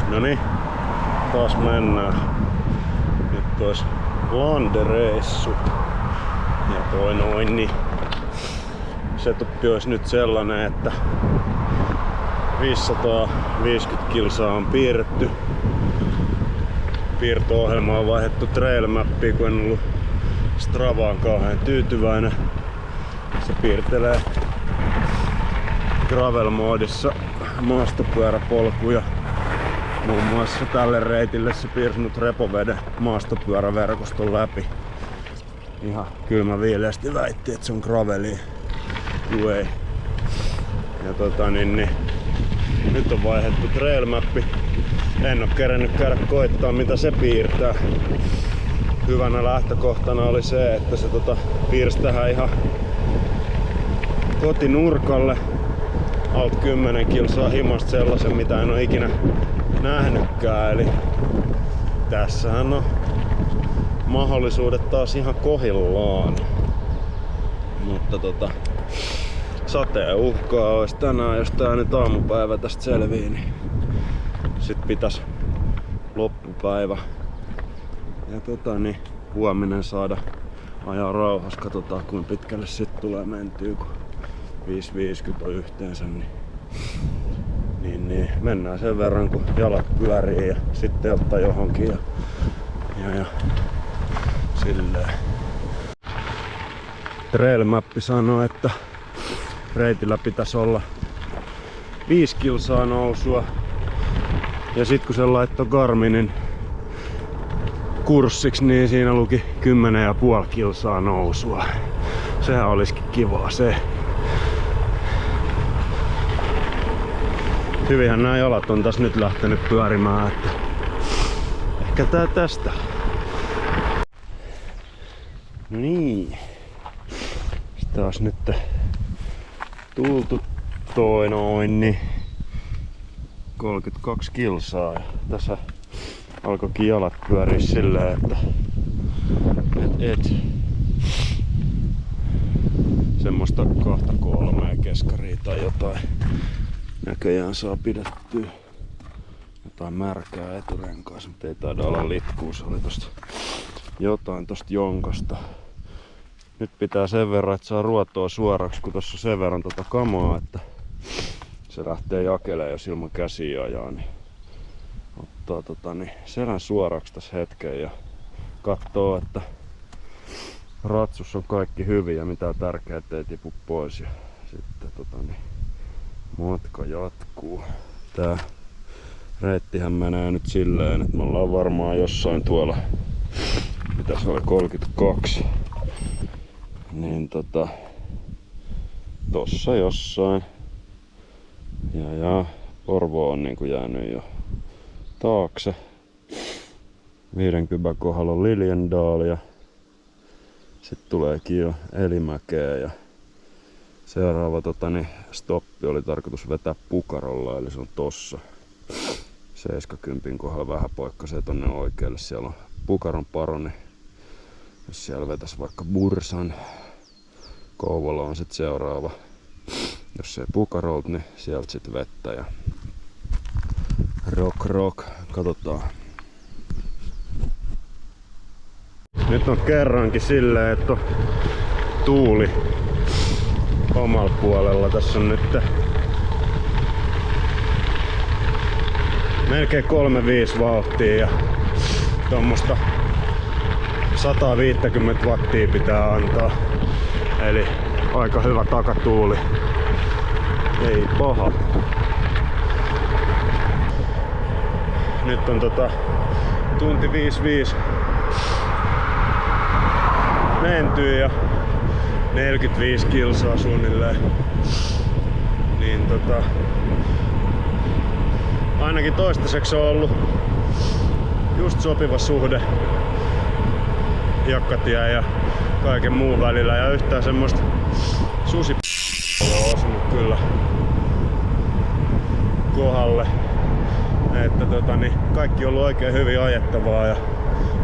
Noniin, taas mennään. Nyt ois landereissu. Ja toi noin niin. Setup olisi nyt sellainen, että 550 kilsaa on piirretty. Piirto-ohjelma on vaihdettu trail mappiin, kun en ollut Stravaan kauhean tyytyväinen. Se piirtelee gravel-moodissa maastopyöräpolkuja. Muun muassa tälle reitille se piirsi mut Repoveden maastopyöräverkoston läpi. Ihan kylmäviileästi väitti, että se on graveli. Juu ei. Ja nyt on vaihdettu trail mappi. En oo kerennyt käydä koittaa mitä se piirtää. Hyvänä lähtökohtana oli se, että se piirsi tähän ihan kotinurkalle alt 10 kilsaa himasta sellaisen mitä en oo ikinä nähnytkään. Eli tässähän on mahdollisuudet taas ihan kohillaan. Mutta sateen uhkaa olisi tänään, jos tää nyt aamupäivä tästä selvii, niin sit pitäis loppupäivä ja huominen saada ajaa rauhassa. Katsotaan kuinka pitkälle sit tulee mentyä, kun 5.50 on yhteensä, niin mennään sen verran kun jalat pyörii ja sitten ottaa johonkin ja silleen. Trail mappi sanoo, että reitillä pitäisi olla 5 kilsaa nousua. Ja sit kun se laittoi Garminin kurssiksi, niin siinä luki 10,5 kilsaa nousua. Sehän olisikin kivaa se. Hyvinhän nämä jalat on tässä nyt lähtenyt pyörimään, että ehkä tää tästä. No niin. Sitten taas nyt tultu toi noin niin 32 kilsaa. Ja tässä alkoikin jalat pyöriä silleen, että semmoista 2-3 keskaria tai jotain näköjään saa pidettyä. Jotain märkää eturenkaassa, mutta ei taida olla litkuu. Se oli jotain tosta jonkasta. Nyt pitää sen verran, että saa ruotoa suoraksi, kun tossa on sen verran kamaa, että se lähtee jakelemaan, jos ilman käsiä ajaa, niin ottaa selän suoraksi tässä hetken ja katsoo, että ratsus on kaikki hyvin ja mitään tärkeää ei tipu pois. Ja sitten matka jatkuu. Tää reittihän menee nyt silleen, että me ollaan varmaan jossain tuolla, mitä se oli, 32. Niin tossa jossain. Ja Porvo on niinku jäänyt jo taakse. 50 kohdalla on Liljendaal ja sit tuleekin jo Elimäkeä ja seuraava stoppi oli tarkoitus vetää Pukarolla, eli se on tossa 70 kohdalla vähän poikkasee tonne oikealle. Siellä on Pukaron paroni. Jos siellä vetäis vaikka Bursan, Kouvola on sit seuraava. Jos ei Pukarolt, niin sieltä sit vettä ja rock. Katsotaan. Nyt on kerrankin silleen, että on tuuli omalla puolella. Tässä on nyt melkein 3.5 vauhtia ja tuommoista 150 wattia pitää antaa. Eli aika hyvä takatuuli. Ei paha. Nyt on tunti 55 menty ja 45 kilsaa suunnilleen. Niin ainakin toistaiseksi on ollut just sopiva suhde hiekkatie ja kaiken muun välillä ja yhtään semmoista susi on osunut kyllä kohdalle. Että kaikki on ollut oikein hyvin ajettavaa ja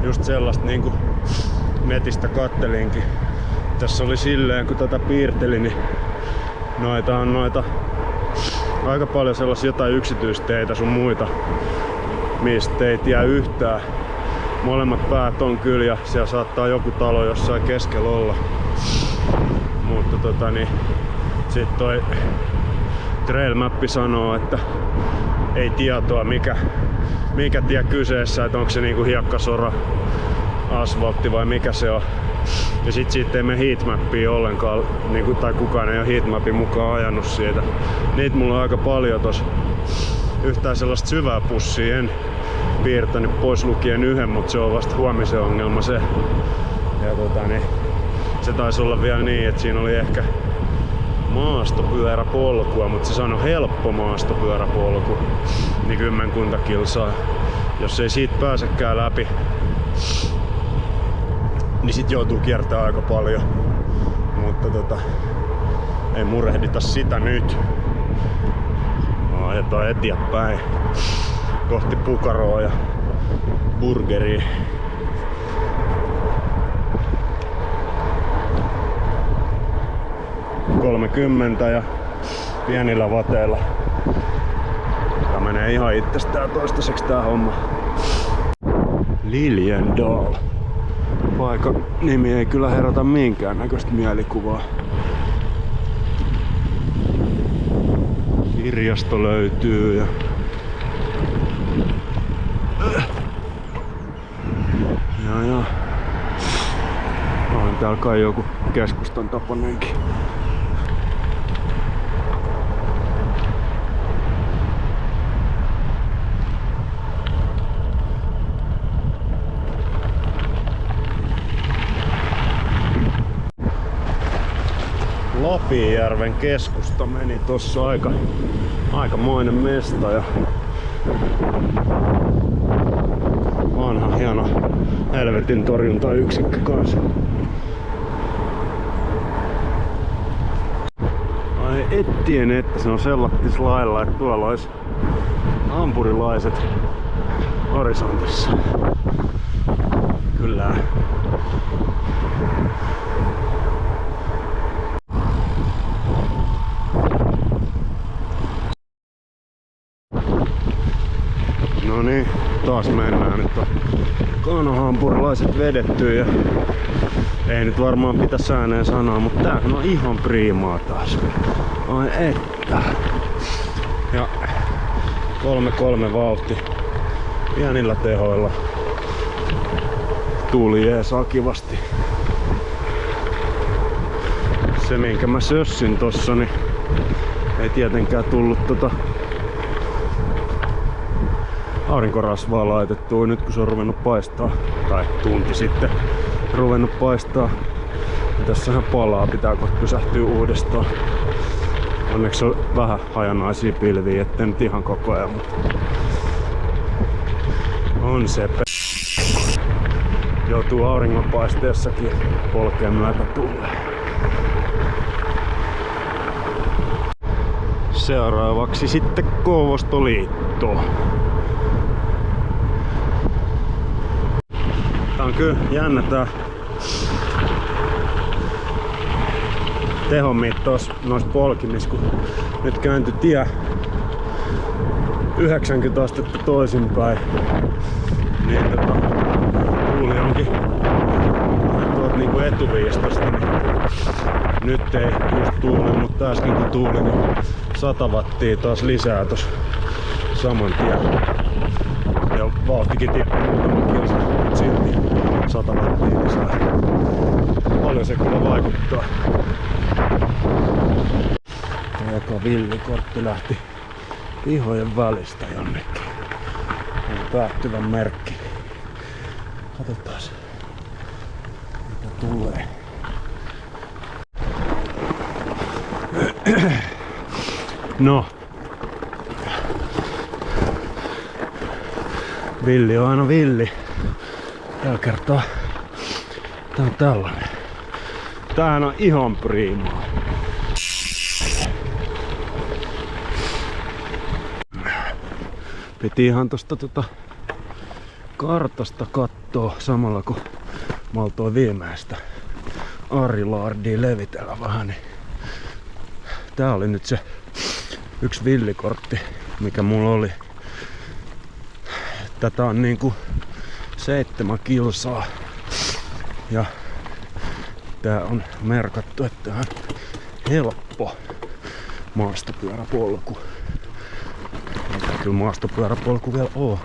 just sellaista niinku netistä kattelinkin. Tässä oli silleen kun tätä piirteli, niin noita aika paljon sellaisia jotain yksityisteitä sun muita mistä ei tiedä yhtään. Molemmat päät on kyllä ja siellä saattaa joku talo jossain keskellä olla. Mutta sit toi trail mappi sanoo, että ei tietoa mikä tie kyseessä, että onko se niinku hiekkasora, asfaltti vai mikä se on. Ja sit siitä ei mene heatmappia ollenkaan, niinku, tai kukaan ei ole heatmapin mukaan ajanut siitä. Niitä mulla on aika paljon tos. Yhtään sellaista syvää pussia en piirtänyt pois lukien yhden, mutta se on vasta huomisen ongelma se. Ja se taisi olla vielä niin, että siinä oli ehkä maastopyöräpolkua, mutta se sanoi helppo maastopyöräpolku, niin 10 kilsaa. Jos ei siitä pääsekään läpi, niin sit joutuu kiertämään aika paljon. Mutta ei murehdita sitä nyt. Ajetaan eteenpäin kohti Pukaroa ja burgeria. $30 ja pienillä vateilla. Tää menee ihan itsestään toistaiseksi tää homma. Liljendal. Paikan nimi ei kyllä herätä minkään näköistä mielikuvaa. Kirjasto löytyy ja on täällä kai joku keskustan tapanenkin. Lapinjärven keskusta meni tossa aikamoinen mesta ja vanha hieno helvetin torjuntayksikkö kanssa. Ai et tiennyt, että se on sellattis lailla, että tuolla olisi hampurilaiset horisontissa. Kyllä. No niin, taas mennään. Nyt on kanohampurilaiset vedetty ja ei nyt varmaan pitäisi ääneen sanoa, mutta täähän on ihan priimaa taas. Ai että. Ja 3-3 vauhti. Pienillä tehoilla. Tuuli jeesaa kivasti. Se minkä mä sössin tossa, niin ei tietenkään tullut aurinkorasvaa laitettua nyt kun se on ruvennut paistaa, tai tunti sitten ruvennut paistaa. Ja tässähän palaa, pitää kohta pysähtyä uudestaan. Onneksi on vähän hajanaisia pilviä, ettei nyt ihan koko ajan, mutta on se joutuu auringonpaisteessakin polkeen myötä tulee. Seuraavaksi sitten Kouvostoliitto. Tää on kyllä jännä tää tehonmittaus noissa polkimissa, kun nyt kääntyi tie 90 astetta toisinpäin. Niin tuuli onkin tuolta niinku etuviistosta, niin nyt ei just tuule, mutta äsken kun tuuli, niin 100 wattia taas lisää tossa saman tien. Ja vauhtikin tippui muutaman kilsan, mutta silti 100 wattia lisää. Paljon se kyllä vaikuttaa. Eka villikortti lähti pihojen välistä jonnekin. On päättyvä merkki. Katsotaan mitä tulee. No. Villi on aina villi. Tällä kertaa tää on tällainen. Tämähän on ihan priimaa. Piti ihan tosta kartasta kattoo samalla kun mä oltoin viimeistä Arilardia levitellä vähän. Niin tää oli nyt se yksi villikortti mikä mulla oli. tätä on niinku 7 kilsaa. Ja tää on merkattu, että tää on helppo maastopyöräpolku. Eikä kyllä maastopyöräpolku vielä oo.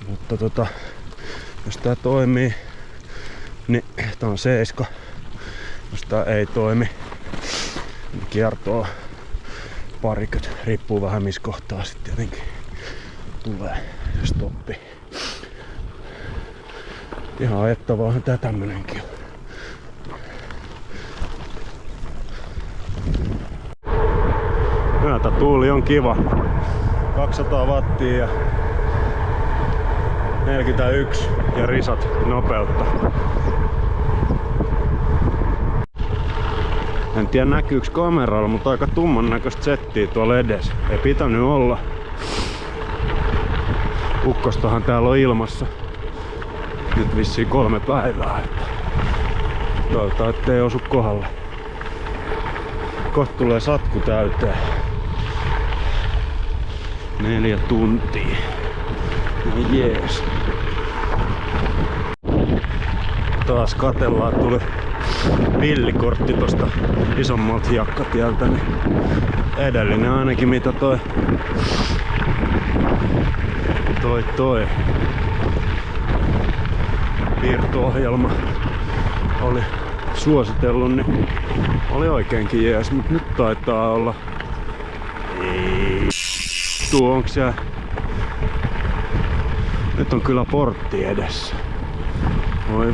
Mutta jos tää toimii, niin tää on 7. Jos tää ei toimi, niin kiertoa parikymmentä. Riippuu vähän missä kohtaa sitten jotenkin tulee stoppi. Ihan ajettavaahan tää tämmönenkin on. Myötätuuli on kiva. 200 wattia ja 41 ja risat nopeutta. En tiedä näkyykö kameralla, mutta aika tumman näköistä settiä tuolla edessä. Ei pitänyt olla. Ukkostahan täällä on ilmassa. Nyt vissiin 3 päivää. Toivotaan ettei osu kohdalle. Kohta tulee satku täyteen. 4 tuntia. No jees. Taas katellaan, tuli villikortti tosta isommalta hiekkatieltä, niin edellinen ainakin mitä toi piirto-ohjelma oli suositellut, niin oli oikeinkin jees, mut nyt taitaa olla onks siellä? Nyt on kyllä portti edessä. Oi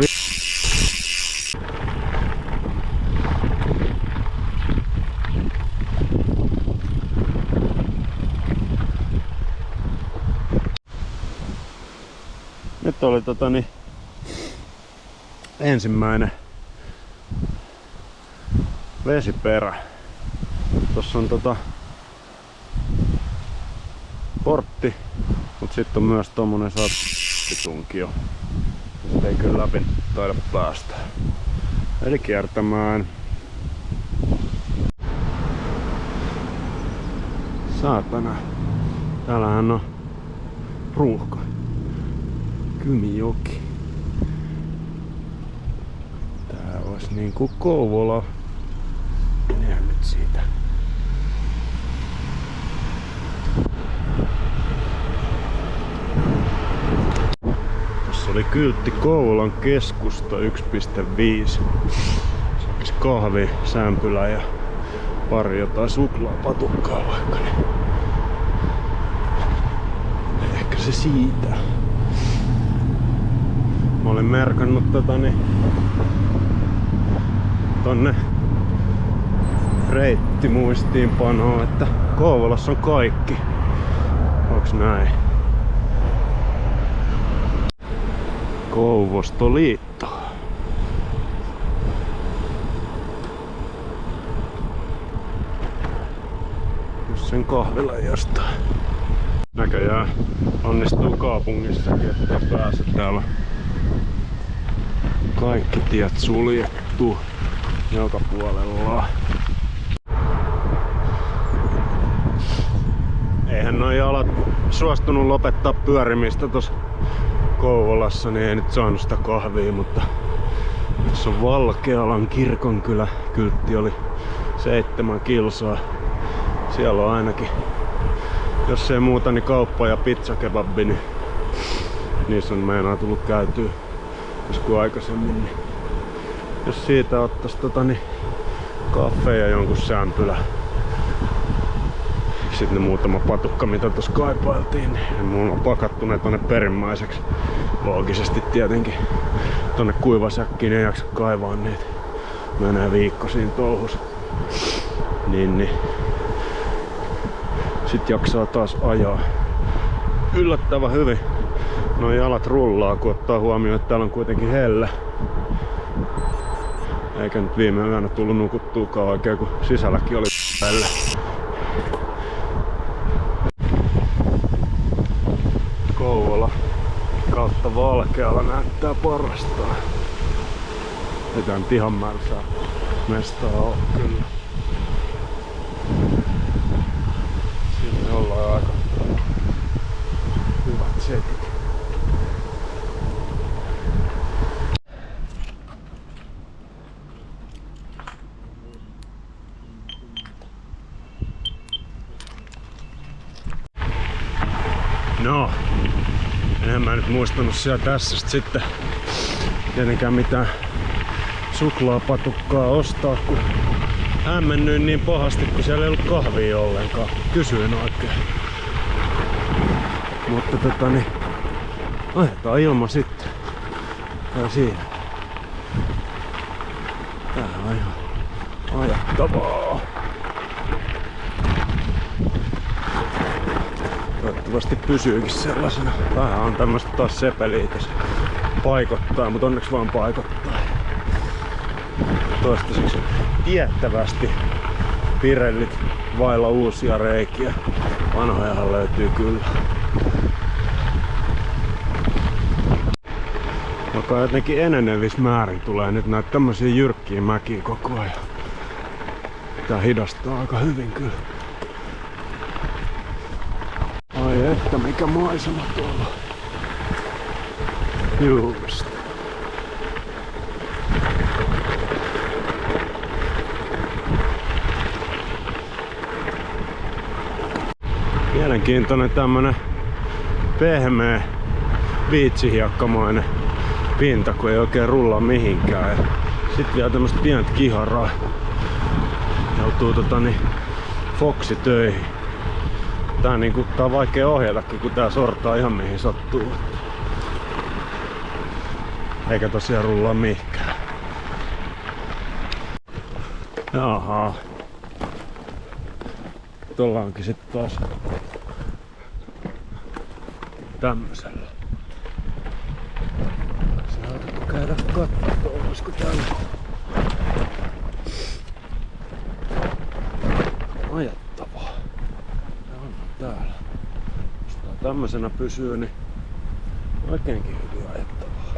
Nyt oli ensimmäinen vesiperä. Tossa on portti, mut sitten on myös tommonen sattitunkio. Sitä ei kyllä läpi taida päästä. Eli kiertämään. Saatana. Täällähän on ruuhka. Kymijoki. Tää olisi niinku Kouvola. Mennään nyt siitä. Tässä oli kyltti Kouvolan keskusta 1.5. Saakis kahvi, sämpylä ja pari jotain suklaapatukkaa vaikka. Niin ehkä se siitä. Mä olin merkannut tonne reittimuistiinpanoon, että Kouvolassa on kaikki. Onks näin? Kouvostoliitto. Jos sen kahvila jostain. Näköjään onnistuu kaupungissakin, että pääse täällä. Kaikki tiet suljettu joka puolella. Eihän noi jalat suostunut lopettaa pyörimistä tossa Kouvolassa, niin ei nyt saanut sitä kahvia, mutta tässä on Valkealan kirkonkylä. Kyltti oli 7 kilsaa. Siellä on ainakin, jos ei muuta, niin kauppa ja pizzakebabbi, niin niissä on meinaa tullut käytyä joskus aikaisemmin. Niin jos siitä ottais kaffea ja jonkun sämpylä. Sitten ne muutama patukka, mitä tuossa kaipailtiin, niin mulla on pakattu ne tonne perimmäiseksi. Loogisesti tietenkin. Tonne kuivasäkkiin ei jaksa kaivaa niitä. Menee viikko siinä touhus. Niin. Sit jaksaa taas ajaa. Yllättävän hyvin. Noi jalat rullaa, kun ottaa huomioon, että täällä on kuitenkin helle. Eikä nyt viime yönä tullut nukuttuukaan oikein, kun sisälläkin oli helle. Kouvola kautta Valkeala näyttää parastaan. Ei tää nyt ihan märsää mestaa oo kyllä. Sinne ollaan aika setit. No, enhän mä nyt muistanut siellä tässä sitten tietenkään mitään suklaapatukkaa ostaa, kun hämmennyin niin pahasti, kun siellä ei ollut kahvia ollenkaan. Kysyin oikein. Mutta ajetaan ilman sitten. Tai siinä. Tää on ihan ajattavaa. Toivottavasti pysyykin sellaisena. Vähän on tämmöstä taas sepeliä se paikottaa, mutta onneksi vaan paikottaa. Toistaiseksi tiettävästi Pirellit vailla uusia reikiä. Vanhojahan löytyy kyllä. Joka jotenkin enenevissä määrin tulee nyt näitä tämmösiä jyrkkiä mäkiä koko ajan. Tää hidastaa aika hyvin kyllä. Ai että mikä maisema tuolla. Just. Mielenkiintoinen tämmönen pehmeä viitsihiakkamainen pinta, kun ei oikein rullaa mihinkään. Ja sit vielä tämmöstä pientä kiharaa. Joutuu foksitöihin. Tää on vaikea ohjatakin, kun tää sortaa ihan mihin sattuu. Eikä tosiaan rullaa mihinkään. Jaha. Tuolla onkin sit taas tämmösellä. Saatko käydä kattoo, olisiko täällä ajattavaa? Tää on täällä. Jos tää tämmösenä pysyy, niin oikeinkin hyvin ajattavaa.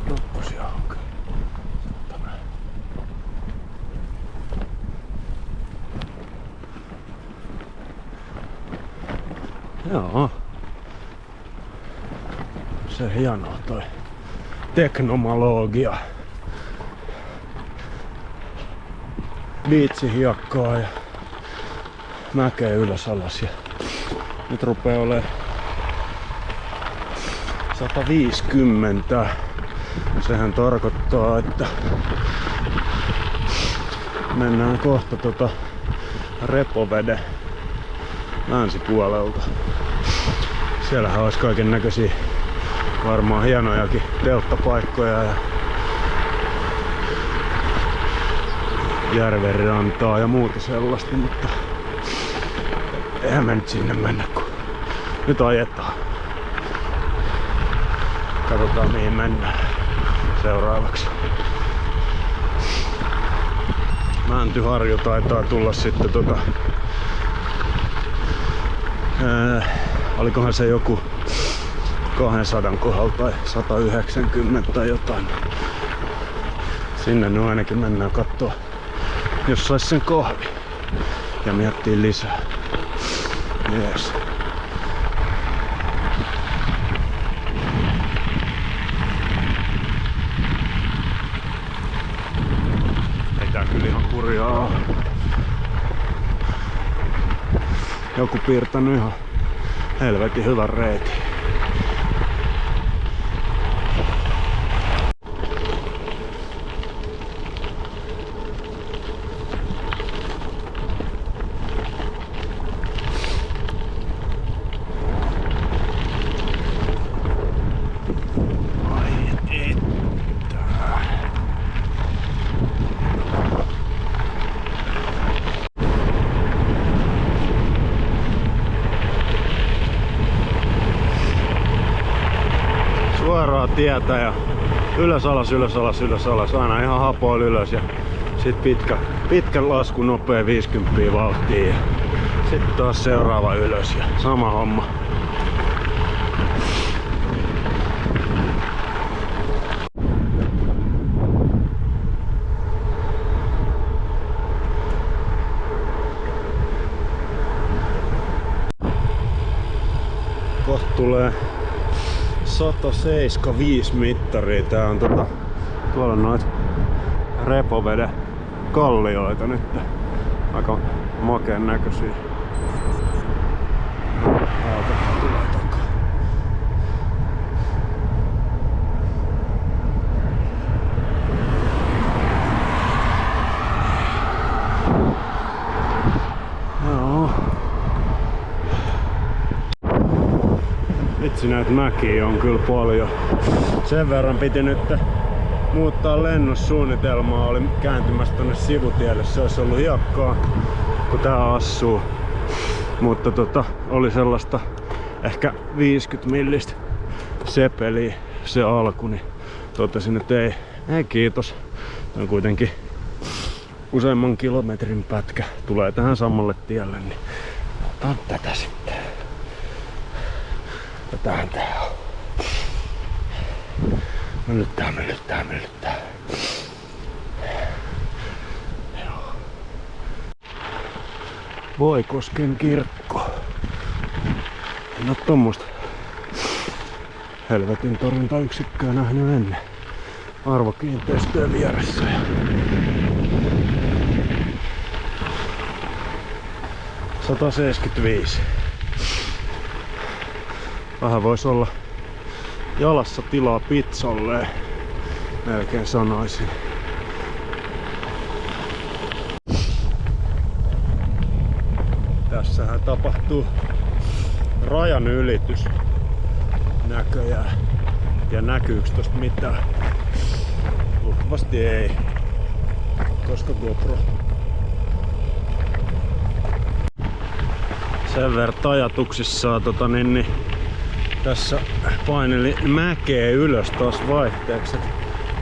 Nopposia on kyllä. Joo. Se hienoa toi teknomalogia. Viitsihiakkaa ja mäkeä ylös alas. Ja nyt rupee olemaan 150. Sehän tarkoittaa, että mennään kohta Repoveden länsipuolelta. Siellähän olisi kaiken näköisiä varmaan hienojakin telttapaikkoja ja järvenrantaa ja muuta sellaista, mutta eihän me nyt sinne mennä, kun nyt ajetaan. Katsotaan mihin mennään seuraavaksi. Mäntyharju taitaa tulla sitten olikohan se joku 200 kohdalla tai 190 tai jotain. Sinne nyt ainakin mennään kattoo, jos sais sen kahvi ja miettii lisää. Jees. Ei tää kyllä ihan kurjaa. Joku piirtänyt ihan helvetin hyvän reitin. Suoraa tietä ja ylös alas, ylös alas, ylös alas. Aina ihan hapoil ylös ja sit pitkä lasku, nopea 50 vauhtia. Sitten taas seuraava ylös ja sama homma. tulee 175 mittaria. Tää on tuolla noit Repoveden kallioita nyt. Aika makeen näköisiä. Täältä tulee takaa. Joo. Vitsi, näitä mäkiä on kyllä paljon. Sen verran piti nyt muuttaa lennussuunnitelmaa. Oli kääntymässä tonne sivutielle. Se olisi ollut hiekkaa, kun tää assuu. Mutta oli sellaista ehkä 50 millistä sepeliä se alku, niin totesin, että ei kiitos. Tämä on kuitenkin useamman kilometrin pätkä. Tulee tähän samalle tielle, niin otan tätä sitten. Tätähän tää on. Myllyttää. Joo. Voikosken kirkko. En oo tommoista helvetin torjuntayksikköä nähnyt ennen. Arvokiinteistöjen vieressä. 175. Vähän vois olla jalassa tilaa pizzalle, melkein sanoisin. Tässähän tapahtuu rajan ylitys näköjään. Ja näkyykö tosta mitään? Luultavasti ei. Koska GoPro. Sen verran ajatuksissaan tässä paineli mäkeä ylös taas vaihteeksi.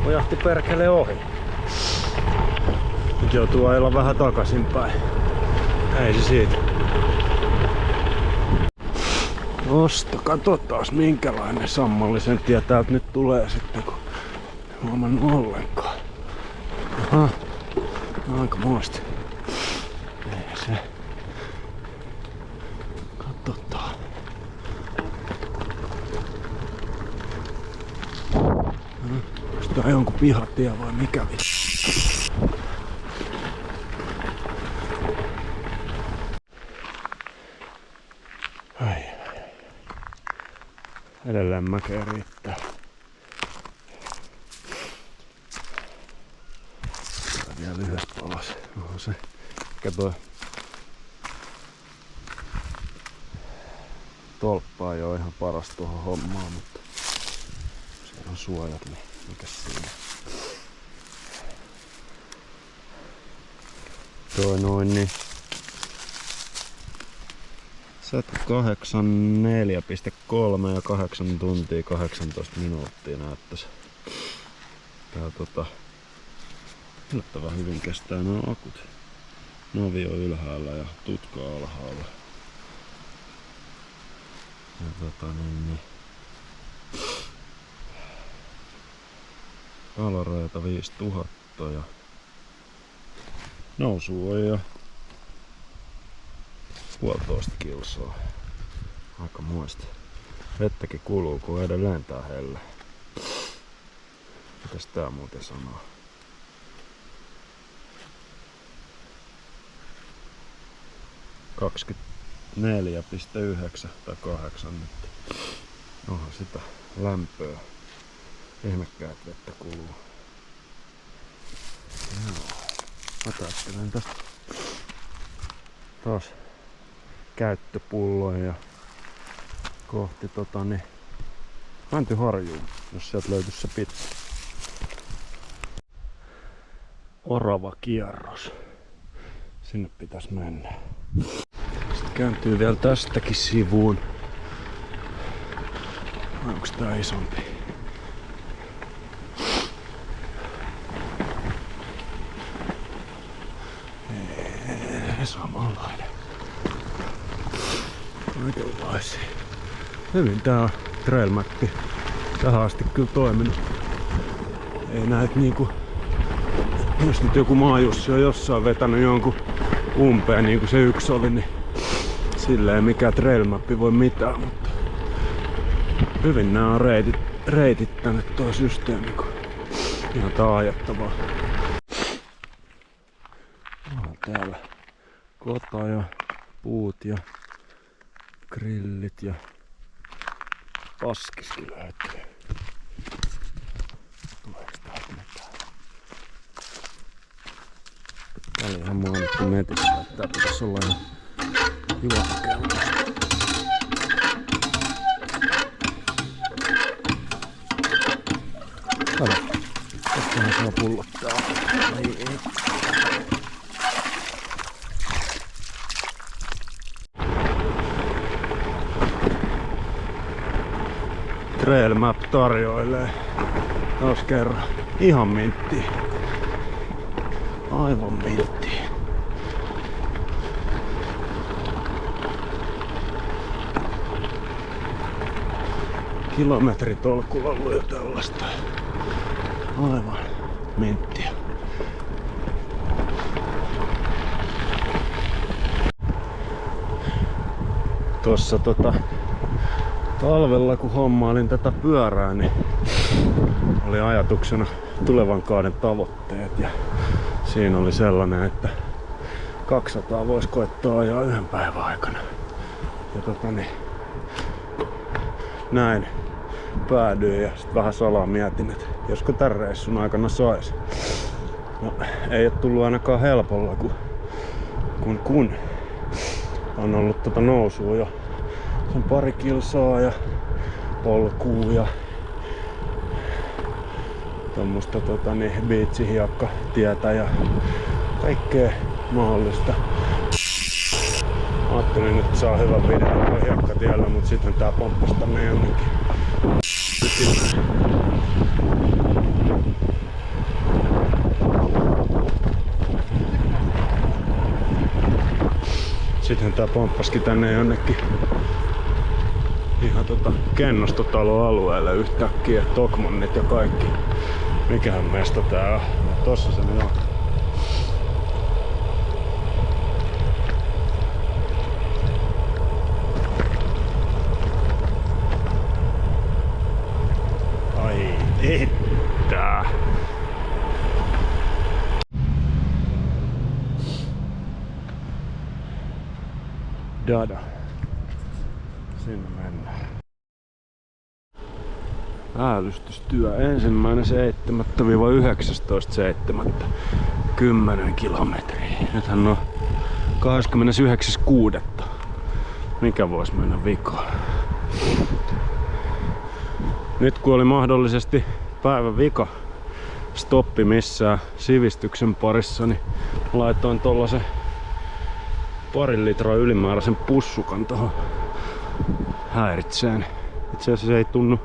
Ojahti perkele ohi. Nyt joutuu ajella vähän takaisinpäin. Ei se siitä. Katsotaan minkälainen sammallisen tie täältä nyt tulee sitten, kun en huomannut ollenkaan. Aha, aika muista. Ei se. Katsotaan. Onko tää jonkun pihatie vai mikä vitsi? Edelleen mäkeä riittää. Tää vielä lyhyesti palas. Onhan se. Mikä toi tolppa ei oo ihan paras tuohon hommaan, mutta siellä on suojat, niin mikäs siinä. Toi noin niin. 84,3 ja 8 tuntia 18 minuuttia näyttäisi. Tää yllättävän hyvin kestää nuo akut. Navi on ylhäällä ja tutka alhaalla. Ja kaloreita 5000 ja nousu on jo 1,5 kilsoa. Aika muista. Vettäkin kuluu, kun edelleen tää hellä. Mitäs tää muuten sanoo? ...24,9 tai 8 nyt. Onhan sitä lämpöä. Ihmekään, että vettä kuluu. Joo. Otattelen tästä taas käyttöpulloja ja kohti Mäntyharjuun, jos sieltä löytyisi se pizza. Orava kierros. Sinne pitäisi mennä. Sitten kääntyy vielä tästäkin sivuun. Vai onks tää isompi? Samanlainen. Kaikenlaisia. Hyvin tää on trail mappi tähän asti kyllä toiminut. Ei näet niinku... Jos nyt joku maajussi on jossain vetänyt jonkun umpeen niinku se yksi oli, niin silleen mikä trail mappi voi mitään, mutta Hyvin nää on reitittänyt tuo systeemi, kun ihan taajattavaa. Täällä kota ja puut ja grillit ja paskiskin löytyy. Tuleeks täältä mitään? Paljonhan mainittu netissä, että tää pitäis olla ihan juomakelpoista. Kato, tästähän saa pullottaa. Ai ei. Trail Map tarjoilee taas kerran ihan mintti. Aivan mintti. Kilometritolkulla on jo tällaista. Aivan minttiä. Tossa talvella kun hommailin tätä pyörää, niin oli ajatuksena tulevan kauden tavoitteet ja siinä oli sellainen, että 200 voisi koittaa ajaa yhden päivän aikana. Ja näin päädyin ja sit vähän salaa mietin, että josko tän reissun aikana sais. No, ei oo tullut ainakaan helpolla, kun on ollut nousua jo sen pari kilsaa ja polkuu ja tommoista biitsihiekka-tietä ja kaikkea mahdollista. Ajattelin, että saa hyvän videon hiekkatiellä, mut sitten tää pomppasi tänne jonnekin. Sitten tää pomppasikin tänne jonnekin ihan kennostotaloalueelle yhtäkkiä, Tokmannit ja kaikki. Mikähän mesta tää on? Tossa se on. Ai että. Dada. Sinne mennään. Äälystystyö 1.7.–19.7. 10 kilometriä. Nythän on 29.6. Mikä vois mennä vikaan? Nyt kun oli mahdollisesti päivän vika stoppi missään sivistyksen parissa, niin laitoin tollasen 2 litraa ylimääräisen pussukan tohon häiritseen. Itse asiassa se ei tunnu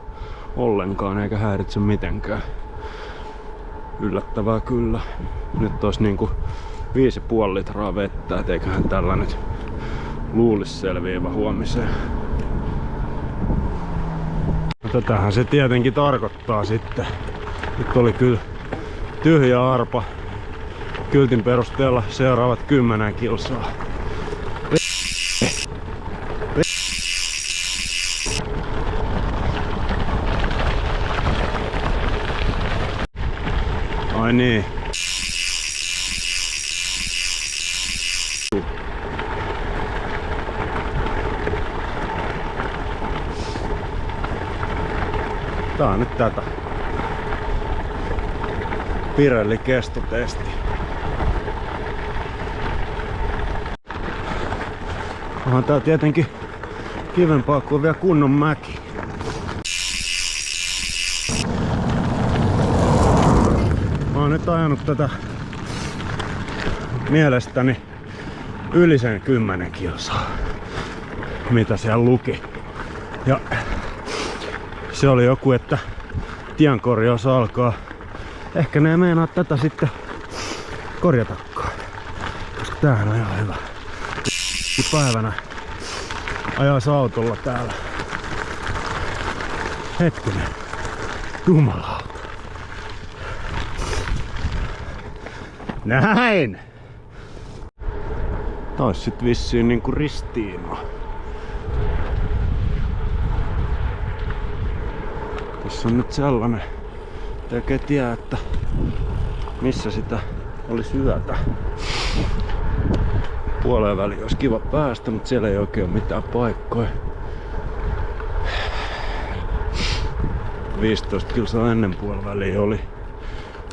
ollenkaan eikä häiritse mitenkään. Yllättävää kyllä. Nyt olisi niinku 5,5 litraa vettä, et eiköhän tällä nyt luulisi selviävä huomiseen. No, tätähän se tietenkin tarkoittaa sitten. Nyt oli kyllä tyhjä arpa. Kyltin perusteella seuraavat 10 kilsaa. Ai niin. Tää on nyt tätä. Pirelli kestotesti. Onhan tää tietenkin kivempaa kuin vielä kunnon mäki. Mä oon nyt ajanut tätä mielestäni yli sen 10 kilsaa, mitä siellä luki. Ja se oli joku, että tienkorjaus alkaa. Ehkä ne ei meinaa tätä sitten korjatakaan, koska tämähän on ihan hyvä. Päivänä ajais autolla täällä. Hetkinen. Jumalauta. Näin! Tää ois sit vissiin niinku ristiinno. Tossa on nyt sellainen, ei oikein tiedä, että missä sitä olisi yötä. Puoleen väliin olisi kiva päästä, mutta siellä ei oikein ole mitään paikkoja. 15 kilsaa ennen puolen väliin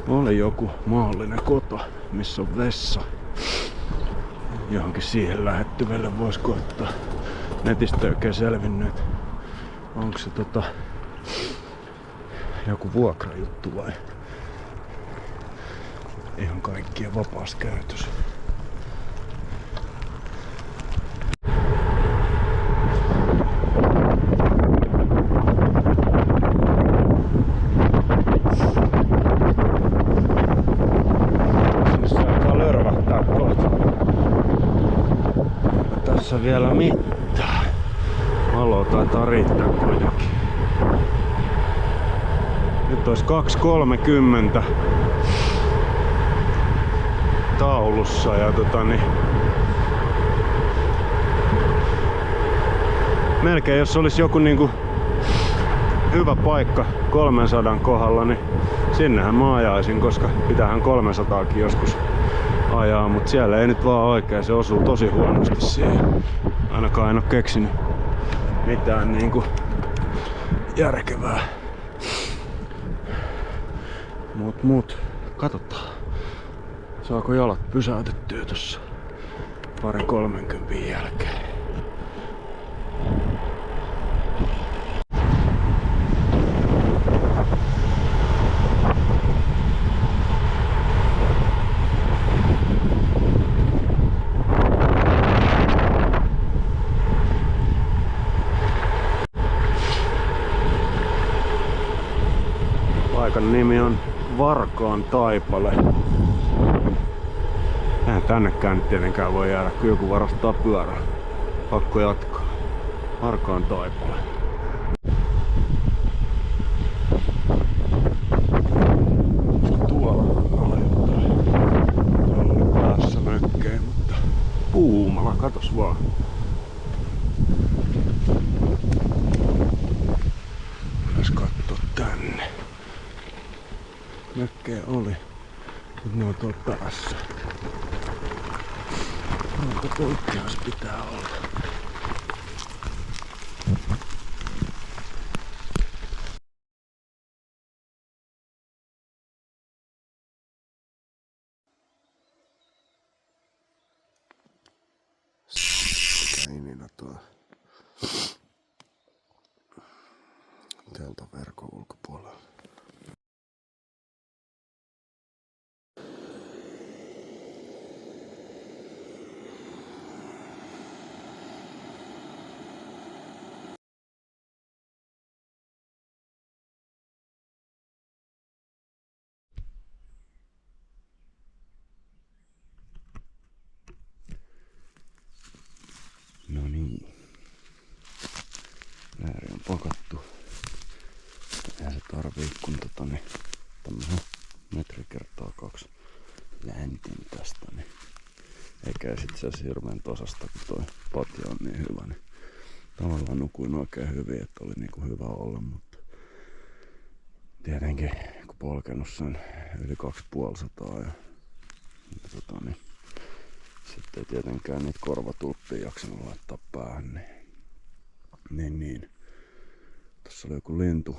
oli joku mahdollinen koto, missä on vessa. Johonkin siihen lähettyvälle voisi koittaa. Netistä ei oikein selvinnyt, onko se joku vuokrajuttu vai ihan kaikkien vapaas käytös. Tässä vielä mittaa. Valoa taitaa riittää kuitenkin. Nyt olisi 2.30 taulussa ja melkein jos olisi joku niinku hyvä paikka 300 kohdalla, niin sinnehän mä ajaisin, koska pitäähän 300kin joskus ajaa, mutta siellä ei nyt vaan oikein, se osuu tosi huonosti siihen. Ainakaan en oo keksinyt mitään niinku järkevää. Mut, katsotaan. Saako jalat pysäytettyä tossa 2.30 jälkeen. Paikan nimi on Varkaan Taipale. Eihän tännekään nyt tietenkään voi jäädä, kun joku varastaa pyörää. Pakko jatkaa. Varkaan Taipale. Tuolla on jotain. Tuolla oli päässä mökkejä, mutta Puumala, katos vaan. Pitäis kattoo tänne. Mökkejä oli, mutta ne on tuolla päässä. Mutta poikkeus pitää olla. Ininä tuo teltaverkon ulkopuolella. No niin. Lääri on pakattu. Eihän se tarvii kun tämmösen 1x2 läntin tästä. Niin. Eikä sit se hirveän tosasta, kun toi patja on niin hyvä. Niin tavallaan nukuin oikein hyvin, että oli niinku hyvä olla, mutta tietenkin kun polkenut sen yli 250 ja niin sitten ei tietenkään niitä korvatulppia jaksanut laittaa päähän. Niin. Tässä oli joku lintu,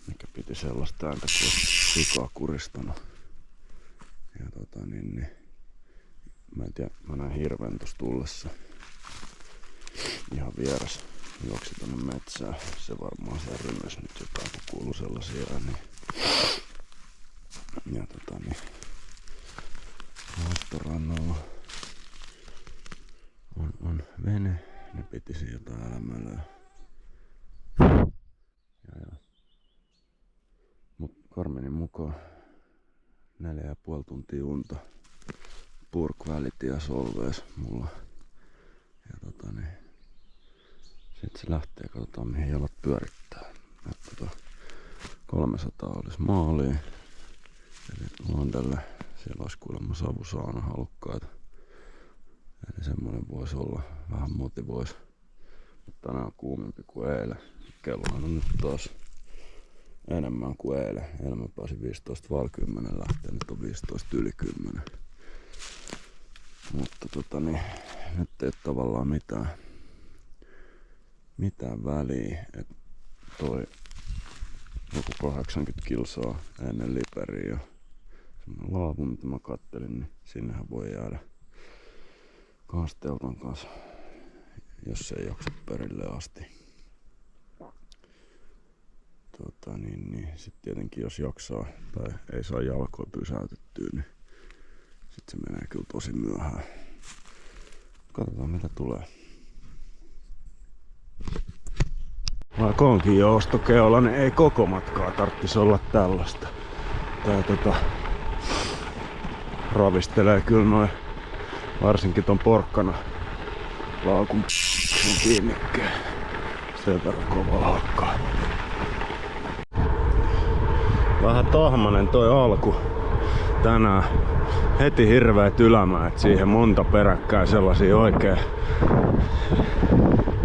mikä piti sellaista ääntä, kun olisi sikaa kuristanut. Ja mä en tiedä, mä näin hirven tuossa tullessa. Ihan vieras juoksi tonne metsään. Se varmaan siellä rymys nyt jotain, kun kuuluu sellaisia ääniä. Ja Laattorannalla on vene, ne pitisi jotain älämölöä. Mut Karmenin mukaan 4,5 tuntia unta. Purkvälitie Solvees mulla. Ja sit se lähtee, katsotaan mihin jalat pyörittää. Että 300 olisi maaliin. Eli Landelle siellä olisi kuulemma savusauna halukkaita. Eli semmonen voisi olla, vähän motivoisi Tänään on kuumempi kuin eilen. Kellohan on nyt taas enemmän kuin eilen. Eilen mä pääsin 15:10 lähteä, nyt on 15:10. Mutta nyt ei tavallaan mitään väliä. Et toi joku 80 kilsaa ennen Liperiä ja semmonen laavu, mitä mä kattelin, niin sinnehän voi jäädä kans teltan kanssa, jos ei jaksa perille asti. Sit tietenkin jos jaksaa tai ei saa jalkoja pysäytettyä, niin sit se menee kyllä tosi myöhään. Katsotaan mitä tulee. Vaikka onkin jo ostokeolla, niin ei koko matkaa tarttis olla tällaista. Tää ravistelee kyllä noin, varsinkin ton porkkana laukun kiinnikkeen. Sen verran kovaa hakkaa. Vähän tahmanen toi alku tänään. Heti hirveet ylämäet, siihen monta peräkkäin sellaisia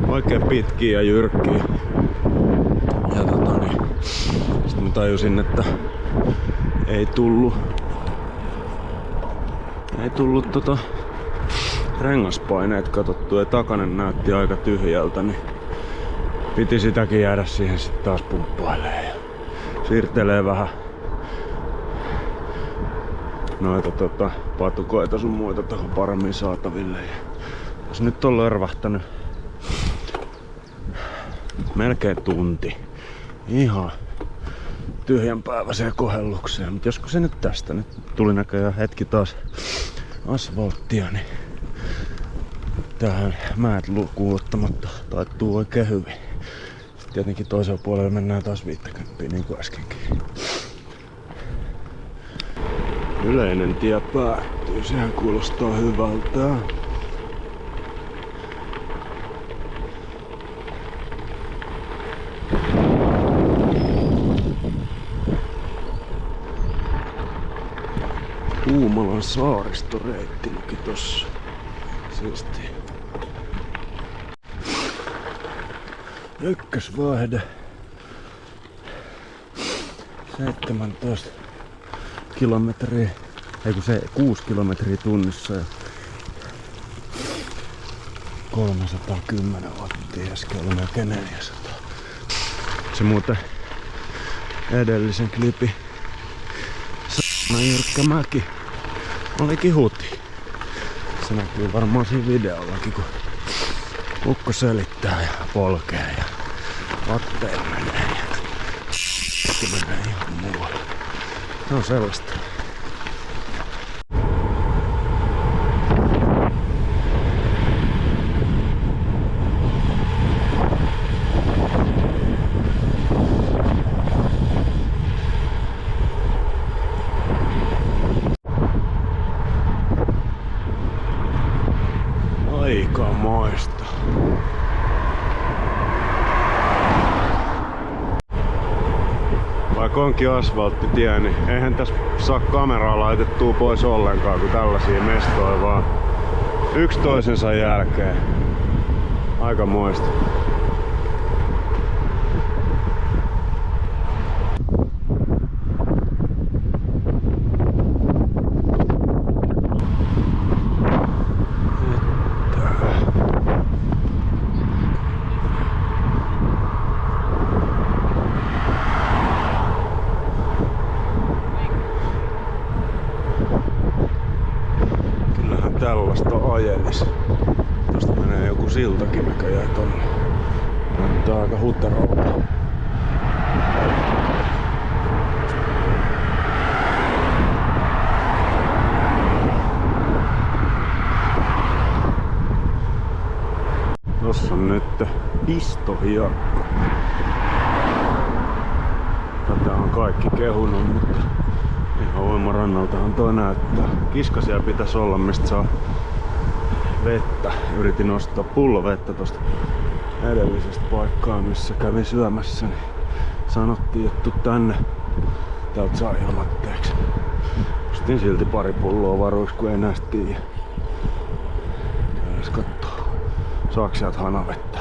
oikein pitkiä ja jyrkkiä. Ja sit mä tajusin, että ei tullut rengaspaineet katsottu ja takanen näytti aika tyhjältä, niin piti sitäkin jäädä siihen sit taas pumppailemaan ja siirtelee vähän noita patukoita sun muita tohon paremmin saataville. Ja tässä nyt on lörvähtänyt melkein tunti ihan tyhjänpäiväiseen kohellukseen, mutta joskus se nyt tästä. Nyt tuli näköjään hetki taas asfalttia, niin tähän määt lukuun ottamatta taittuu oikein hyvin. Sitten tietenkin toisella puolella mennään taas 50 niin kuin äskenkin. Yleinen tie päättyy, sehän kuulostaa hyvältä. Puumalan saaristoreitti luki tossa. Siistiä. Ykkösvaihde. 17 kilometriä, ei kun se 6 kilometriä tunnissa ja 310 wattia, äsken oli melkein 400. Se muuten edellisen klipin jyrkkä mäki olikin huti. Se näkyy varmaan siinä videollakin, kun ukko selittää ja polkee ja vatteilla menee ja se menee ihan muualle. Se on sellaista. Aikamoista. Vaikka onkin asfalttitie, niin eihän tässä saa kameraa laitettua pois ollenkaan, kun tällaisia mestoja vaan yksi toisensa jälkeen. Aikamoista. Tällaista ajelis. Tuosta menee joku siltakin näköjään tonne. Näyttää aika huterolta. Tossa on nyt pistohiekka. Tätä on kaikki kehunut, mutta ihan uimarannaltahan toi näyttää. Kiskasia pitäisi olla, mistä saa vettä. Yritin ostaa pullovettä tosta edellisestä paikkaa, missä kävin syömässä. Niin sanottiin, että tuu tänne. Täältä saa ilmatteeksi. Ostin silti pari pulloa varuiksi, kun ei näistä tiedä. Käydään kattoo. Saaks sieltä hanavettä?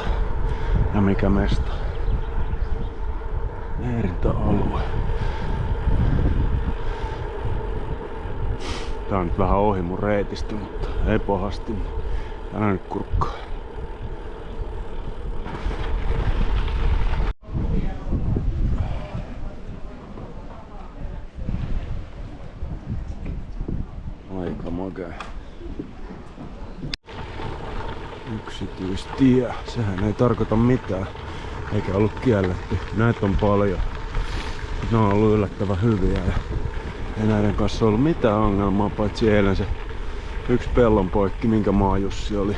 Ja mikä mesta? Leirintäalue. Tää on nyt vähän ohi mun reitistä, mutta ei pahasti. Älä nyt kurkkaa. Aika makea. Yksityistie. Sehän ei tarkoita mitään. Eikä ollut kielletty. Näitä on paljon. Ne on ollut yllättävän hyviä. Ja ei näiden kanssa ollut mitään ongelmaa, paitsi eilen se yksi pellonpoikki, minkä Maajussi oli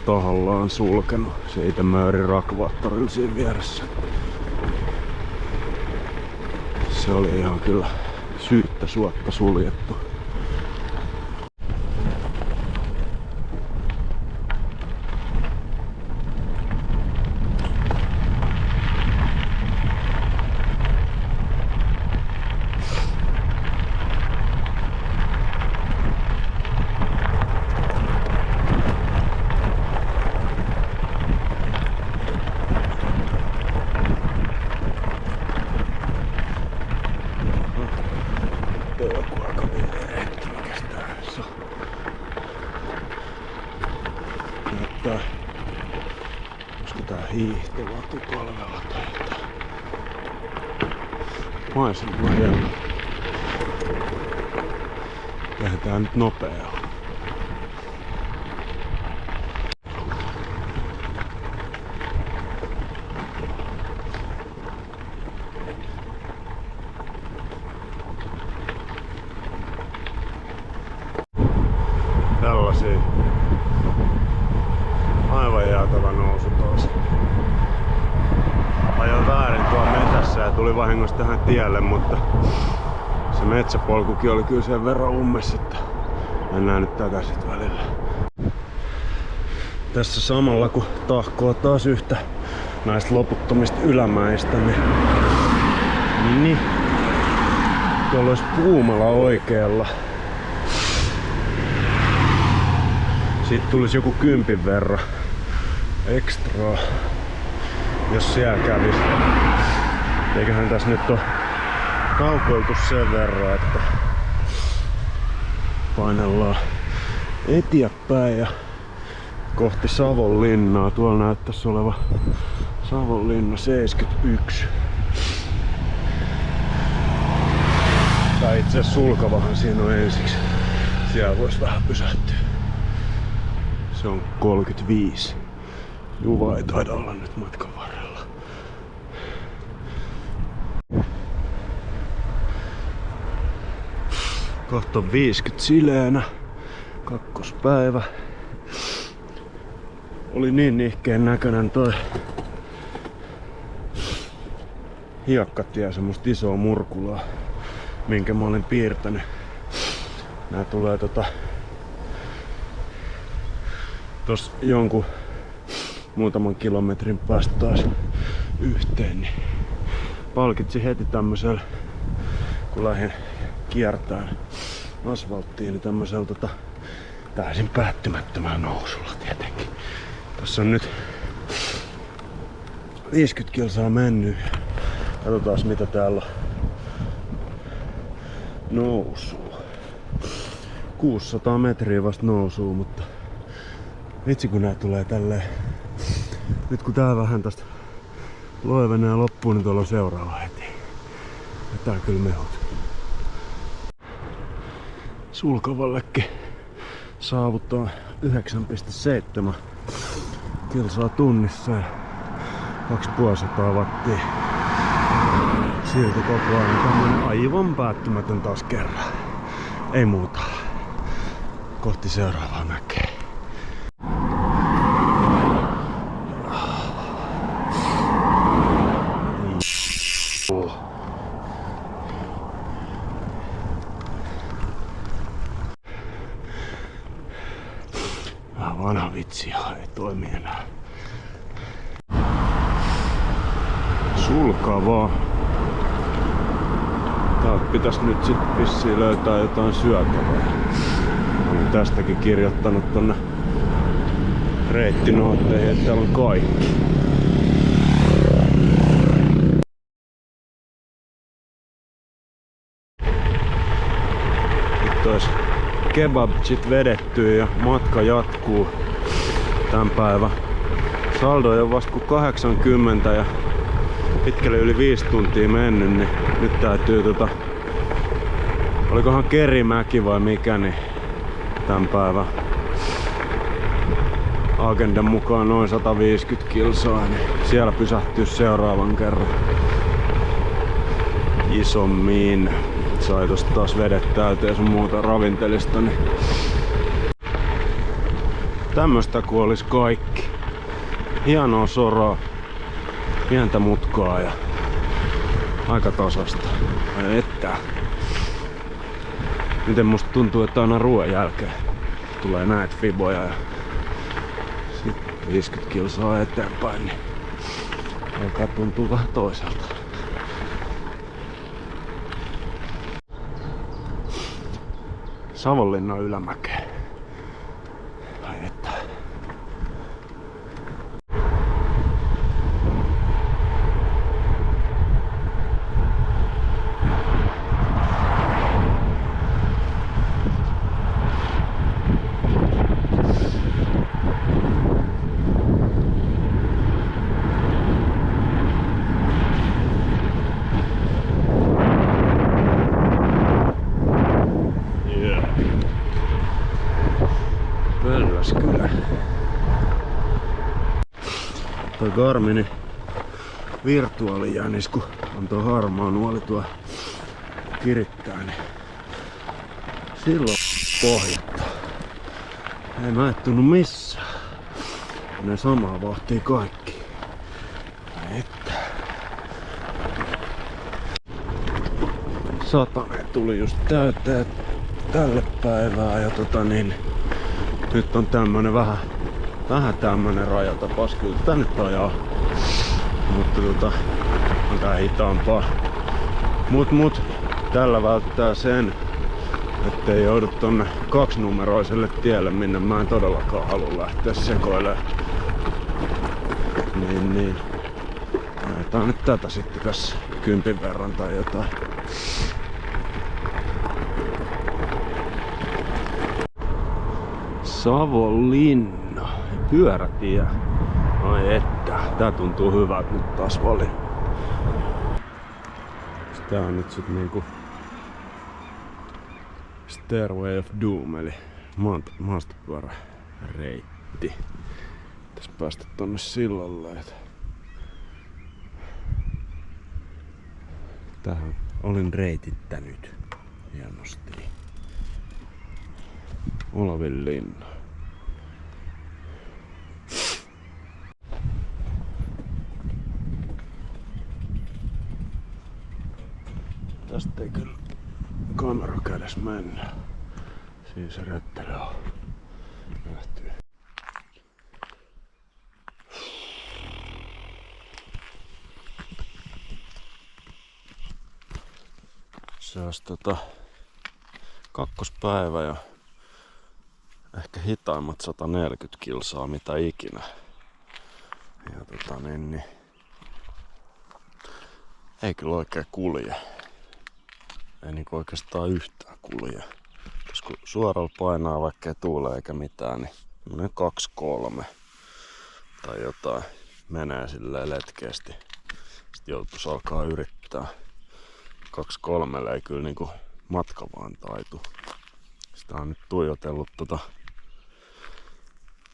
tahallaan sulkenut. Se Itämöörin rakvaattorilla siinä vieressä. Se oli ihan kyllä syyttä suotta suljettu. Olisiko tää hiihtolakipalvella tai jotain? Maisema hieno. Lähdetään nyt nopeaa. Tällaisia. Aivan jäätävä nousu taas. Ajoin väärin tuolla metässä ja tuli vahingossa tähän tielle, mutta se metsäpolkukin oli kyllä sen verran ummes, että mennään nyt takaisin välillä. Tässä samalla kun tahkoo taas yhtä näistä loputtomista ylämäistä, niin tuolla olisi Puumala oikealla. Siitä tulisi joku 10 verran ekstraa, jos siellä kävisi. Eiköhän tässä nyt ole kaukoiltu sen verran, että painellaan eteenpäin ja kohti Savonlinnaa. Tuolla näyttäisi oleva Savonlinna 71. Tai itse asiassa Sulkavahan siinä on ensiksi. Siellä voisi vähän pysähtyä. Se on 35. Juva ei taida olla nyt matkan varrella. Kohta on 50 sileenä. Kakkospäivä. Oli niin nihkeen näköinen toi hiekkatie, semmoista isoa murkulaa, minkä mä olin piirtänyt. Nää tulee tos jonkun muutaman kilometrin päästä taas yhteen, niin palkitsi heti tämmöisellä, kun lähdin kiertämään asfalttiin, niin tämmöisellä täysin päättymättömällä nousulla tietenkin. Tässä on nyt 50 kilsaa mennyt. Katsotaan mitä täällä on nousua. 600 metriä vasta nousuu, mutta vitsi kun nää tulee tälleen. Nyt kun tää vähän tästä loivenee loppuun, niin tuolla on seuraava heti. Vetää kyllä mehut. Sulkavallekin saavutaan 9,7 kilsaa tunnissa ja 2500 wattia. Silti koko ajan tämmönen aivan päättymätön taas kerran. Ei muuta. Kohti seuraavaa mäkeä. Vanha vitsi ei toimi enää. Sulkavaa. Täältä pitäis nyt sit vissiin löytää jotain syötävää. Olen tästäkin kirjoittanut tonne reittinootteihin, että täällä on kaikki. Nyt ois kebabchit vedetty ja matka jatkuu tän päivän. Saldo on vasta kuin 80 ja pitkälle yli 5 tuntia mennyt, niin nyt täytyy olikohan Kerimäki vai mikä, niin tän päivän agendan mukaan noin 150 kilsaa, niin siellä pysähtyy seuraavan kerran isommin. Sai tosta taas vedet täyteen ja sun muuta ravintelista, niin tämmöstä kun olis kaikki. Hienoa soraa, pientä mutkaa ja aika tasasta. Ai että. Miten musta tuntuu, että aina ruoan jälkeen tulee näitä fiboja ja sitten 50 kilsaa eteenpäin, niin alkaa tuntua vähän toiselta. Savonlinnan ylämäkeen. Ai että. Kyllä. Toi Garminin virtuaalijänis, kun on tuo harmaa nuoli tuo kirittää, niin silloin pohjattaa. Ei mä et tunnu missään. Ne samaa vahtii kaikki. Että. Satanen tuli just täyteen tälle päivää ja nyt on tämmönen vähän tämmönen rajatapas. Kyllä tää nyt ajaa. Mutta on tää hitaampaa. Mut tällä välttää sen, ettei joudu tonne 2-numeroiselle tielle, minne mä en todellakaan halua lähteä sekoilemaan. Niin. Ajetaan nyt tätä sitten tässä 10 verran tai jotain. Savonlinna. Pyörätie. Ai että. Tää tuntuu hyvältä nyt taas valin. Tää on nyt sit niinku Stairway of Doom eli maastopyöräreitti. Pitäis päästä tonne sillalle. Tähän olin reitittänyt hienosti. Olavinlinna. Tästä ei kyllä kamera kädessä mennä. Siinä se röttelö on nähty. Se olisi kakkospäivä ja ehkä hitaimmat 140 kilsaa mitä ikinä. Ja ei kyllä oikein kulje. Ei niinku oikeastaan yhtään kulje. Koska kun suoralla painaa vaikka ei tuule eikä mitään, niin 2-3 tai jotain menee silleen letkeästi. Sitten joutuisi alkaa yrittää. 2-3 ei kyllä niinku matka vaan taitu. Sitä on nyt tuijotellut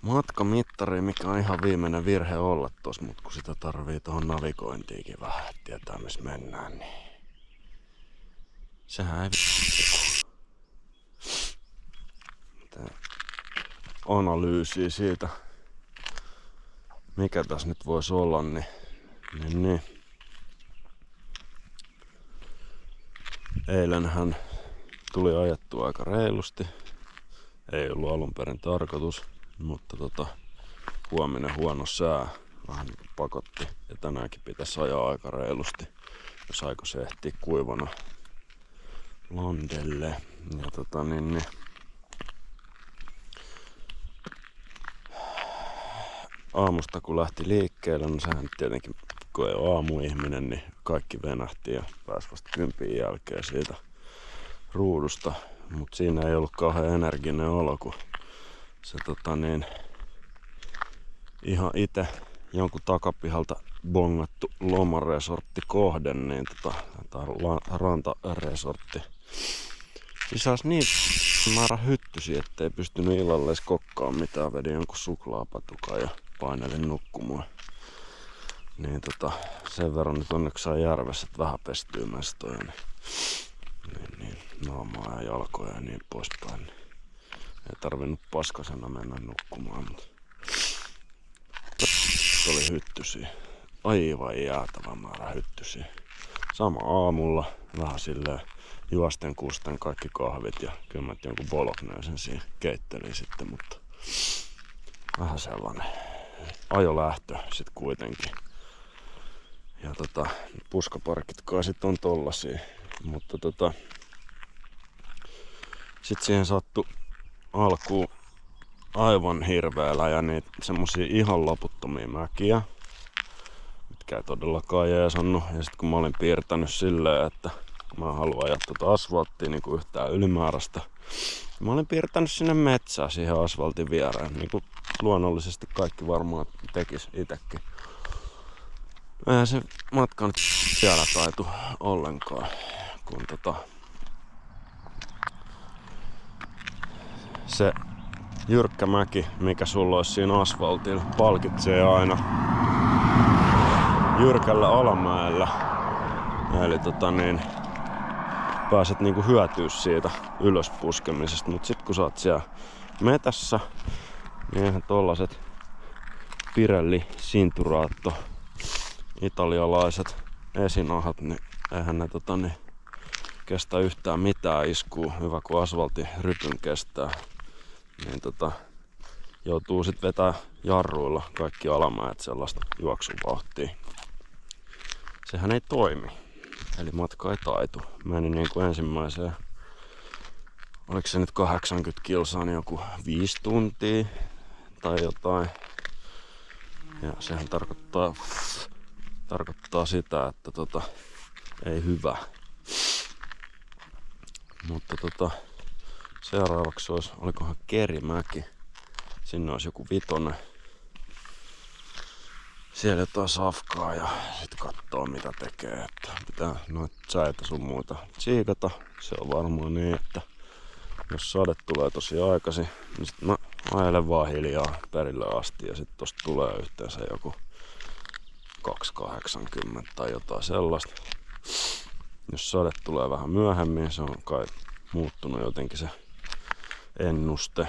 matkamittaria, mikä on ihan viimeinen virhe olla tossa, mutta kun sitä tarvii tuohon navigointiinkin vähän, että tietää missä mennään, niin sehän ei analyysiä siitä, mikä tässä nyt voisi olla, niin. Eilenhän tuli ajettua aika reilusti. Ei ollut alun perin tarkoitus, mutta huominen huono sää vähän pakotti. Ja tänäänkin pitäisi ajaa aika reilusti, jos aiko se ehtii kuivana landelle. Ja aamusta kun lähti liikkeelle, no sehän tietenkin kun ei ole aamuihminen, niin kaikki venähti ja pääsi vasta 10 jälkeen siitä ruudusta. Mut siinä ei ollut kauhean energinen olo, kun se ihan itse jonkun takapihalta bongattu lomaresortti kohde, niin rantaresortti sisälsi niin määrä hyttysiä, ettei pystynyt illalle edes kokkaan mitään. Vedin jonkun suklaapatukan ja painelin nukkumaan. Niin sen verran nyt onneksi saa järvessä, että vähän pestyy mestoja, niin naamaa ja jalkoja ja niin poispäin. Niin ei tarvinnut paskasena mennä nukkumaan, mutta oli hyttysiä. Aivan jäätävä määrä hyttysiä. Sama aamulla, vähän silleen juosten kusten kaikki kahvit ja kyllä mä jonkun bolognesen siihen keittelin sitten, mutta vähän sellainen ajolähtö sit kuitenkin. Ja puskaparkit kai sit on tollasia, mutta sit siihen sattui alkuun aivan hirveellä ja niitä semmosia ihan loputtomia mäkiä, mitkä ei todellakaan jeesannut. Ja sit kun mä olin piirtänyt silleen, että mä haluan ajaa asfalttia niinku yhtään ylimääräistä, mä olin piirtänyt sinne metsää siihen asfaltin viereen, niinku luonnollisesti kaikki varmaan tekis itekin. Eihän se matka nyt vielä taitu ollenkaan, kun se jyrkkä mäki, mikä sulla olisi siinä asfaltilla, palkitsee aina jyrkällä alamäellä. Eli pääset niinku hyötyä siitä ylöspuskemisesta, mut sit kun sä oot siellä metässä, niin eihän tollaset Pirelli Cinturato italialaiset esinahat, niin eihän ne kestä yhtään mitään iskua. Hyvä kun asfaltin rypyn kestää. Niin joutuu sit vetää jarruilla kaikki alamäet sellaista juoksuvauhtia. Sehän ei toimi. Eli matka ei taitu. Menin niinku ensimmäiseen, oliko se nyt 80 kilsaa, niin joku 5 tuntia tai jotain. Ja sehän tarkoittaa sitä, että ei hyvä. Mutta seuraavaksi olisi, olikohan Kerimäki. Sinne olisi joku 5. Siellä jotain safkaa ja sit kattoo mitä tekee. Että pitää noita säitä sun muuta tsiikata. Se on varmaan niin, että jos sade tulee tosi aikaisin, niin sit mä ajelen vaan hiljaa perille asti ja sit tosta tulee yhteensä joku 280 tai jotain sellaista. Jos sade tulee vähän myöhemmin, se on kai muuttunut jotenkin se ennuste.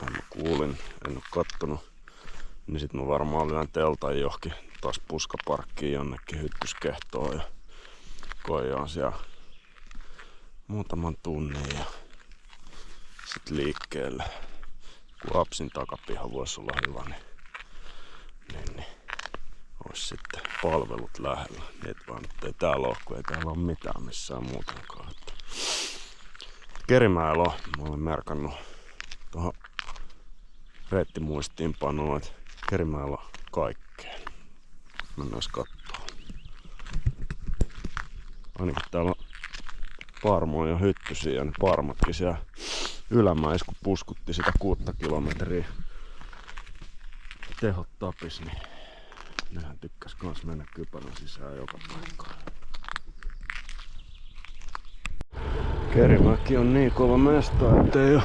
Mä kuulin, en oo kattonut. Niin sit mä varmaan lyön teltan johonkin taas puskaparkkiin jonnekin hyttyskehtoon ja koijaan siellä muutaman tunnin ja sit liikkeelle. Kun Apsin takapiha voisi olla hyvä, niin ois sitten palvelut lähellä. Niin vaan ei täällä oo, kun ei täällä oo mitään missään muutenkaan. Kerimäellä on, mä olen merkannut tuohon reittimuistiinpanoon, että Kerimäellä on kaikkea. Mennään kattoo. Ainakin täällä on parmoja ja hyttysiä ja ne parmatkin siellä ylämäis, kun puskutti sitä 6 kilometriä tehot tapis, niin nehän tykkäs kans mennä kypärän sisään joka paikkaan. Kerimäki on niin kova mesta, ettei oo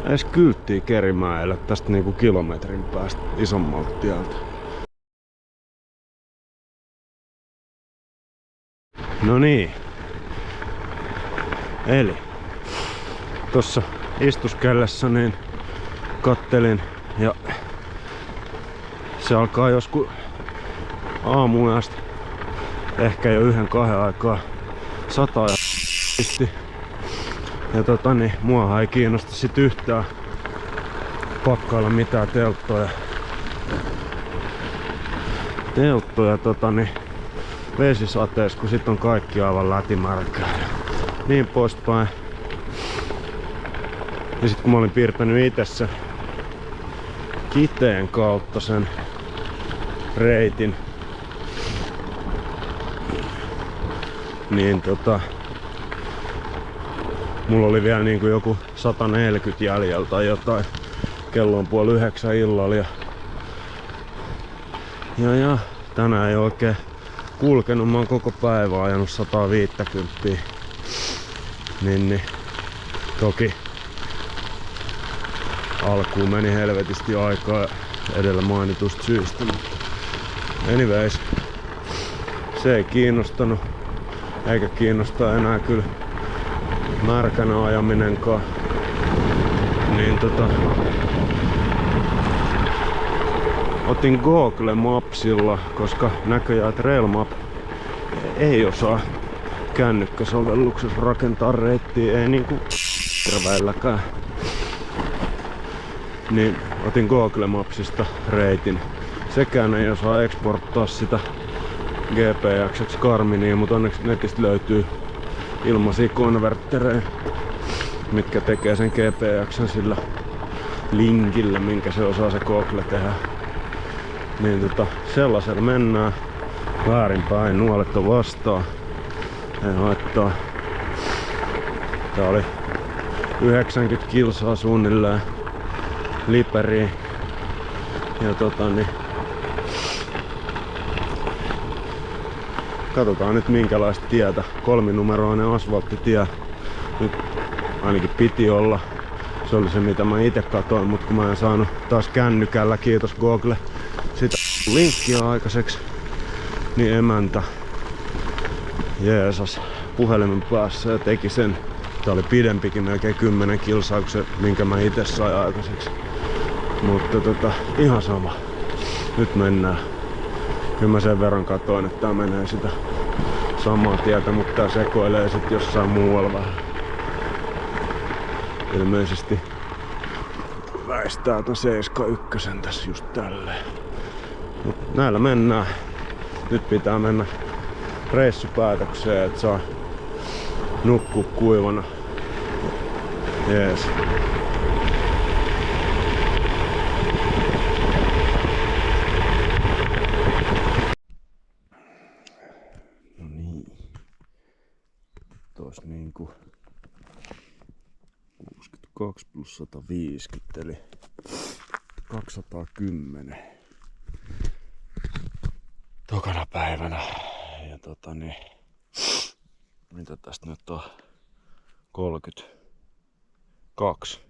edes kylttiä Kerimäelle tästä niinku kilometrin päästä isommalta tieltä. No niin. Eli tossa istuskellessa niin kattelin ja se alkaa joskus aamuyöstä ehkä jo 1-2 aikaa sataa ja muahan ei kiinnosta sit yhtään pakkailla mitään telttoja vesisateessa, kun sit on kaikki aivan lätimärkää ja niin poispäin. Ja sit kun mä olin piirtänyt itse sen kiteen kautta sen reitin. Niin mulla oli vielä niinku joku 140 jäljellä tai jotain. Kello on 8:30 illalla ja tänään ei oikein kulkenut. Mä oon koko päivä ajanut 150. Niin toki alkuun meni helvetisti aikaa edellä mainitusta syystä, mutta anyways, se ei kiinnostanut eikä kiinnosta enää kyllä märkänä ajaminenkaan. Niin otin Google Mapsilla, koska näköjään Trailmap ei osaa kännykkäsovelluksessa rakentaa reittiä, ei niinku terveelläkään. Niin otin Google Mapsista reitin. Sekään ei osaa exporttaa sitä GPX:ksi Garminiin, mutta onneksi netistä löytyy ilmaisia konverttereja, mitkä tekee sen GPX:n sillä linkillä, minkä se osaa se Google tehdä. Niin sellaisella mennään väärinpäin, nuolet on vastaan. Ei haittaa. Tää oli 90 kilsaa suunnilleen Liperiin. Ja katsotaan nyt minkälaista tietä. 3-numeroinen asfalttitie. Nyt ainakin piti olla. Se oli se mitä mä ite katoin, mutta kun mä en saanut taas kännykällä, kiitos Google, sitä linkkiä aikaiseksi, niin emäntä jeesas puhelimen päässä ja teki sen. Tää oli pidempikin, melkein 10 kilsaa kuin se, minkä mä ite sain aikaiseksi. Mutta ihan sama. Nyt mennään. Kyllä mä sen verran katoin, että tää menee sitä samaa tietä, mutta tää sekoilee sit jossain muualla vähän. Ilmeisesti väistää ton 71 tässä just tälleen. Mut näillä mennään. Nyt pitää mennä reissupäätökseen, että saa nukkua kuivana. Jees. No niin. Tos niinku 62 plus 150 eli 210 tokana päivänä. Ja mitä tästä nyt on? 32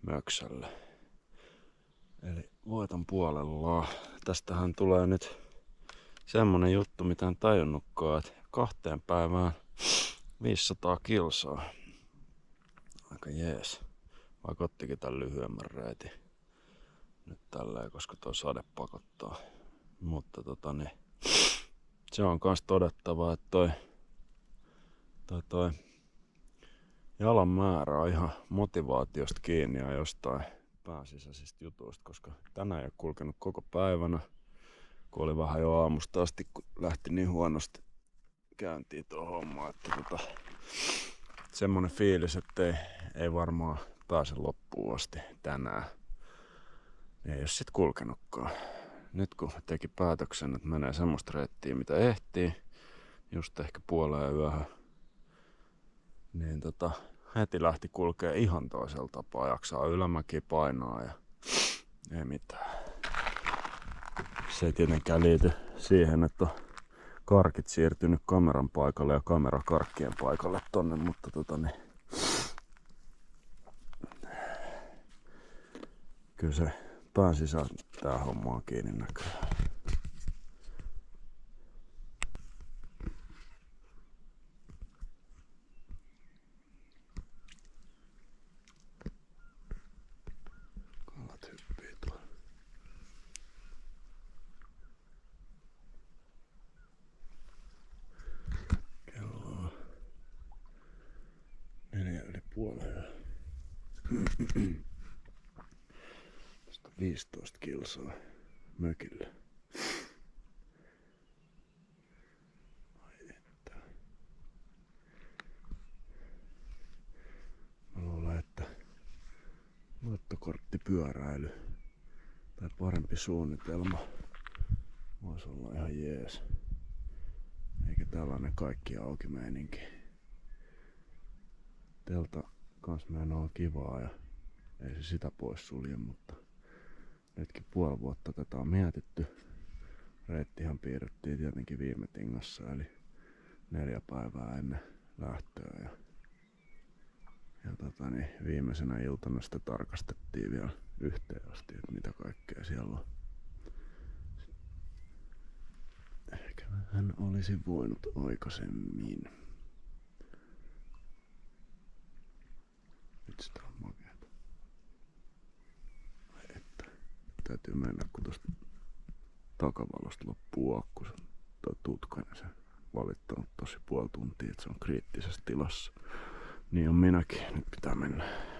Möksälle. Eli voitan puolellaan. Tästähän tulee nyt semmonen juttu, mitä en tajunnutkaan, että 2 päivään 500 kilsaa. Aika jees. Vaikka ottikin tän lyhyemmän reitin. Nyt tälleen, koska tuo sade pakottaa. Mutta se on kans todettava, että toi jalan määrä on ihan motivaatiosta kiinni ja jostain pääsisäisistä jutuista, koska tänään ei ole kulkenut koko päivänä, kun oli vähän jo aamusta asti, kun lähti niin huonosti käyntiin tuo homma, että semmonen fiilis, että ei varmaan pääse loppuun asti tänään. Ei ole sit kulkenutkaan. Nyt kun teki päätöksen, että menee semmoista reittiä mitä ehtii, just ehkä puoleen yöhön, niin heti lähti kulkee ihan toisella tapaa, jaksaa ylämäkiä painaa ja ei mitään. Se ei tietenkään liity siihen, että on karkit siirtynyt kameran paikalle ja kamera karkkien paikalle tonne, mutta kyllä se pään sisään tää homma on kiinni näköjään. Kalat hyppii tuolla. Kello on 4:30. 15 kilsaa mökille. Ai että. Mä luulen, että luottokorttipyöräily tai parempi suunnitelma Voisi olla ihan jees. Eikä tällainen kaikki auki meininki. Telta kans meinaa kivaa ja ei se sitä pois sulje, mutta nytkin puoli vuotta tätä on mietitty. Reittihan piirrettiin tietenkin viime tingassa, eli 4 päivää ennen lähtöä. Ja viimeisenä iltana sitä tarkastettiin vielä yhteen asti, että mitä kaikkea siellä on. Ehkä hän olisi voinut aikaisemmin. Nyt sitä on makeata. Että täytyy mennä, kun tosta takavalosta loppuu akku. Toi tutkainen se valittanut tosi puoli tuntia, että se on kriittisessä tilassa. Niin on minäkin. Nyt pitää mennä.